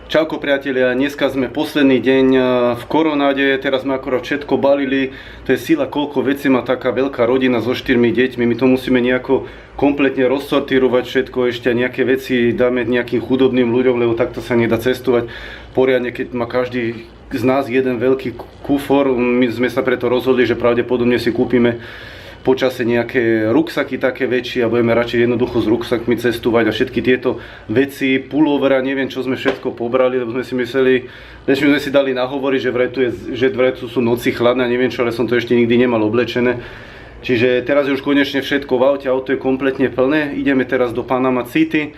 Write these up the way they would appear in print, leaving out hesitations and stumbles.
Čauko priatelia, dneska sme posledný deň v koronáde, teraz sme akorát všetko balili, to je sila, koľko vecí má taká veľká rodina so 4 deťmi, my to musíme nejako kompletne rozsortírovať všetko, ešte nejaké veci dáme nejakým chudobným ľuďom, lebo takto sa nedá cestovať poriadne, keď má každý z nás jeden veľký kufor. My sme sa preto rozhodli, že pravdepodobne si kúpime počase nejaké ruksaky také väčšie a budeme radšej jednoducho s ruksakmi cestovať a všetky tieto veci, pullovera, neviem čo sme všetko pobrali, lebo sme si mysleli, že sme si dali nahovoriť, že vraj tu sú noci chladné, neviem čo, ale som to ešte nikdy nemal oblečené. Čiže teraz je už konečne všetko v aute, auto je kompletne plné, ideme teraz do Panama City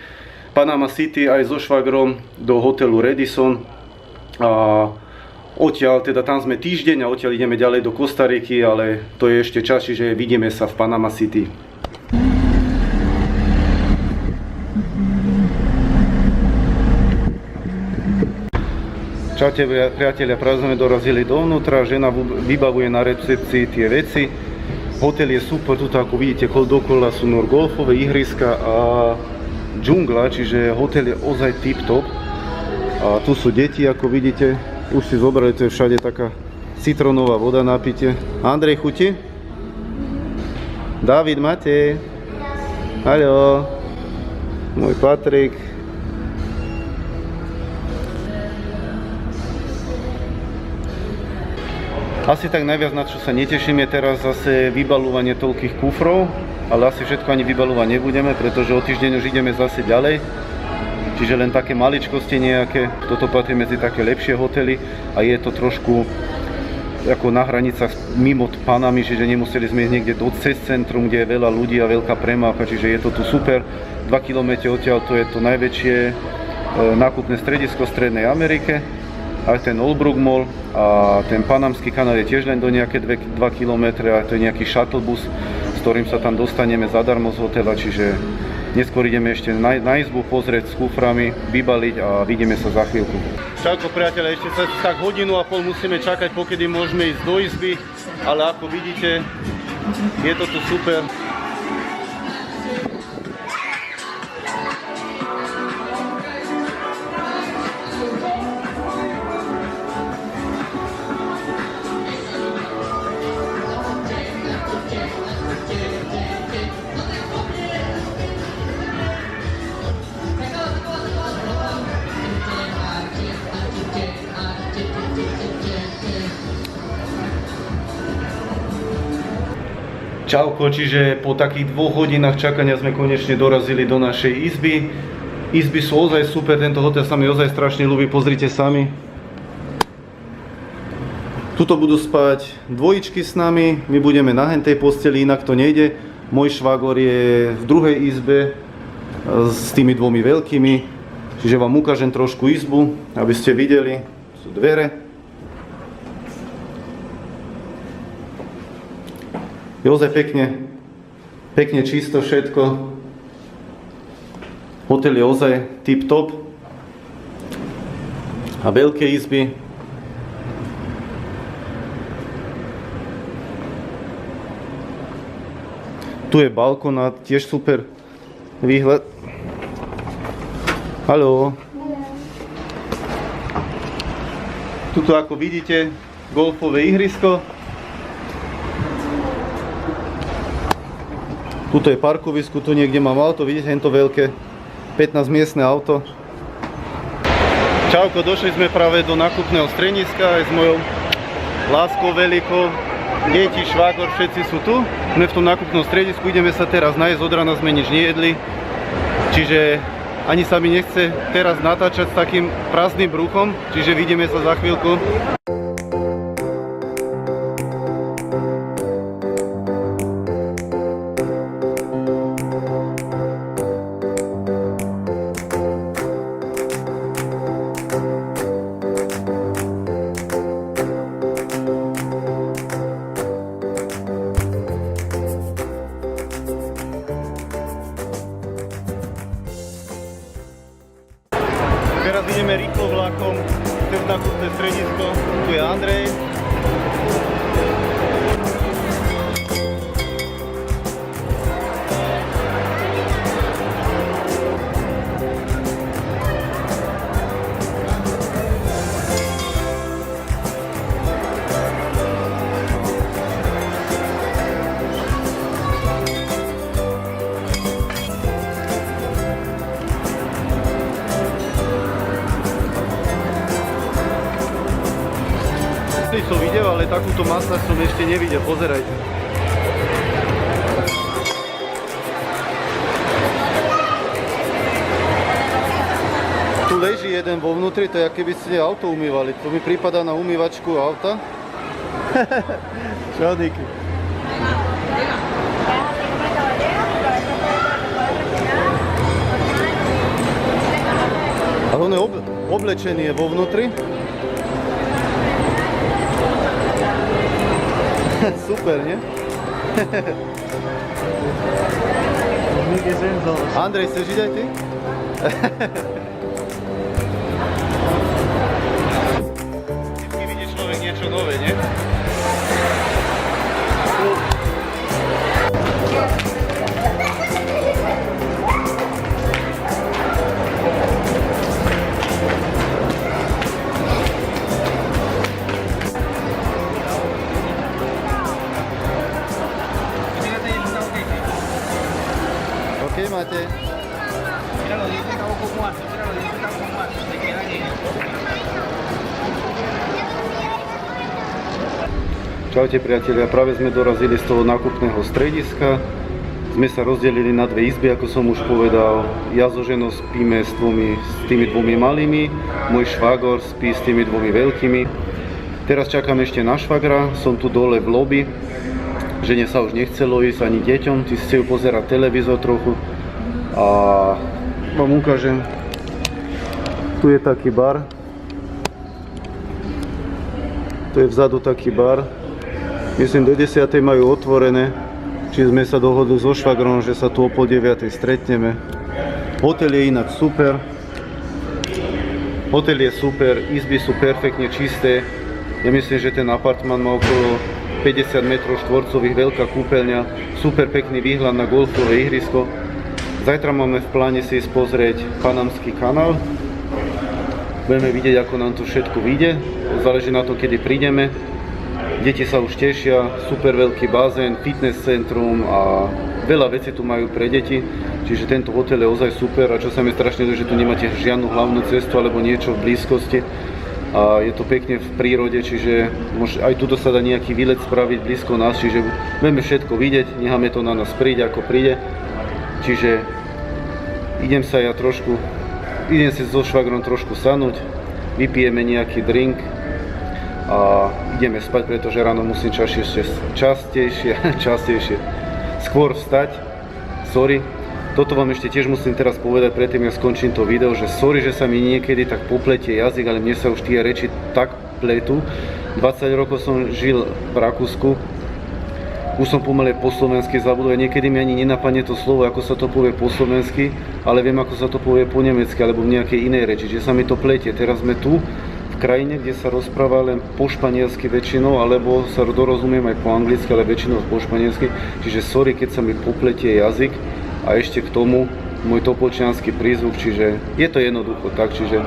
aj so švagrom do hotelu Radisson a odtiaľ, teda tam sme týždeň a odtiaľ ideme ďalej do Kostariky, ale to je ešte čas, čiže vidíme sa v Panama City. Čaute priatelia, práve sme dorazili dovnútra, žena vybavuje na recepcii tie veci. Hotel je super, tuto ako vidíte dokola sú golfové ihriska a džungla, čiže hotel je ozaj tip-top. A tu sú deti, ako vidíte. Už si zobrali, to je všade taká citrónová voda na pitie. Andrej, chutí? David, Matej. Haló. Môj Patrik. Asi tak najviac, na čo sa neteším, je teraz zase vybaľovanie toľkých kufrov, ale asi všetko ani vybaľovať nebudeme, pretože o týždeň už ideme zase ďalej. Čiže len také maličkosti nejaké, toto patrí medzi také lepšie hotely a je to trošku ako na hranicách mimo Panamy, čiže nemuseli sme ísť niekde cez centrum, kde je veľa ľudí a veľká premávka, čiže je to tu super. 2 km odtiaľ to je to najväčšie nákupné stredisko v Strednej Amerike, aj ten Oldbrook Mall a ten Panamský kanál je tiež len do nejaké 2 km a to je nejaký shuttle bus, s ktorým sa tam dostaneme zadarmo z hotela, čiže neskôr ideme ešte na izbu pozrieť s kuframi, vybaliť a vidíme sa za chvíľku. Čauko priateľe, ešte sa tak 1,5 hodinu musíme čakať, pokedy môžeme ísť do izby, ale ako vidíte, je to tu super. Čauko, čiže po takých 2 hodinách čakania sme konečne dorazili do našej izby. Izby sú ozaj super, tento hotel sa mi ozaj strašne ľúbi, pozrite sami. Tuto budú spať dvojičky s nami, my budeme na hentej posteli, inak to nejde. Môj švagor je v druhej izbe s tými 2 veľkými, čiže vám ukážem trošku izbu, aby ste videli, sú dvere. Je ozaj pekne čisto všetko. Hotel je ozaj tip-top. A veľké izby. Tu je balkón a tiež super výhľad. Haló. Tuto ako vidíte golfové ihrisko. Tuto je parkovisko, tu niekde mám auto, vidíte, to veľké 15 miestne auto. Čauko, došli sme práve do nákupného strediska aj s mojou láskou veľkou. Deti, švagor, všetci sú tu. Sme v tom nákupnom stredisku, ideme sa teraz nájsť, od rána sme nič nejedli. Čiže ani sa mi nechce teraz natáčať s takým prázdnym bruchom, čiže vidíme sa za chvíľku. Teraz ideme rýchlo vlakom cez nákupné stredisko. Tu je Andrej. Vlny som videl, ale takúto masáž som ešte nevidel, pozerajte. Tu leží jeden vo vnútri, to je ako keby ste auto umývali. To mi prípada na umývačku auta. Čau, Niky. Ale on je oblečený je vo vnútri. Super, nie? Andrej, chceš ísť aj ty? Vždycky vidí človek niečo nové, nie? Máte. Čaute priatelia, práve sme dorazili z toho nákupného strediska. Sme sa rozdelili na dve izby, ako som už povedal. Ja so ženou spíme s tými dvomi malými, môj švagor spí s tými dvomi veľkými. Teraz čakám ešte na švagra, som tu dole v lobby. Žene sa už nechcelo ísť ani deťom, tí si chcú pozerať televízor trochu. A vám ukážem, tu je taký bar, tu je vzadu taký bar, myslím do 10. majú otvorené, či sme sa dohodli so švagrom, že sa tu o 8:30 stretneme. Hotel je inak super, hotel je super, izby sú perfektne čisté, ja myslím, že ten apartman má okolo 50 m2, veľká kúpeľňa, super pekný výhľad na golfové ihrisko. Zajtra máme v pláne si ísť pozrieť Panamský kanál. Budeme vidieť, ako nám to všetko vyjde. Záleží na to, kedy prídeme. Deti sa už tešia, super veľký bazén, fitness centrum a veľa vecí tu majú pre deti. Čiže tento hotel je ozaj super a čo sa mi strašne ľúbi, že tu nemáte žiadnu hlavnú cestu alebo niečo v blízkosti. A je to pekne v prírode, čiže aj tu sa dá nejaký výlet spraviť blízko nás, čiže budeme všetko vidieť, necháme to na nás príde, ako príde. Čiže idem si so švagrom trošku sadnúť, vypijeme nejaký drink a ideme spať, pretože ráno musím častejšie skôr vstať. Sorry, toto vám ešte tiež musím teraz povedať predtým, ja skončím to video, že sorry, že sa mi niekedy tak popletie jazyk, ale mne sa už tie reči tak pletú. 20 rokov som žil v Rakúsku. Už som pomaly po slovensky zabudol, niekedy mi ani nenapadne to slovo, ako sa to povie po slovensky, ale viem, ako sa to povie po nemecky alebo v nejakej inej reči, že sa mi to pletie. Teraz sme tu, v krajine, kde sa rozpráva len po španielsky väčšinou, alebo sa dorozumiem aj po anglicky, ale väčšinou po španielsky, čiže sorry, keď sa mi popletie jazyk a ešte k tomu môj topolčiansky prízvuk, čiže je to jednoducho tak, čiže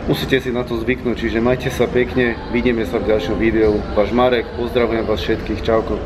musíte si na to zvyknúť, čiže majte sa pekne, vidíme sa v ďalšom videu. Váš Marek, pozdravujem vás všetkých, čauko.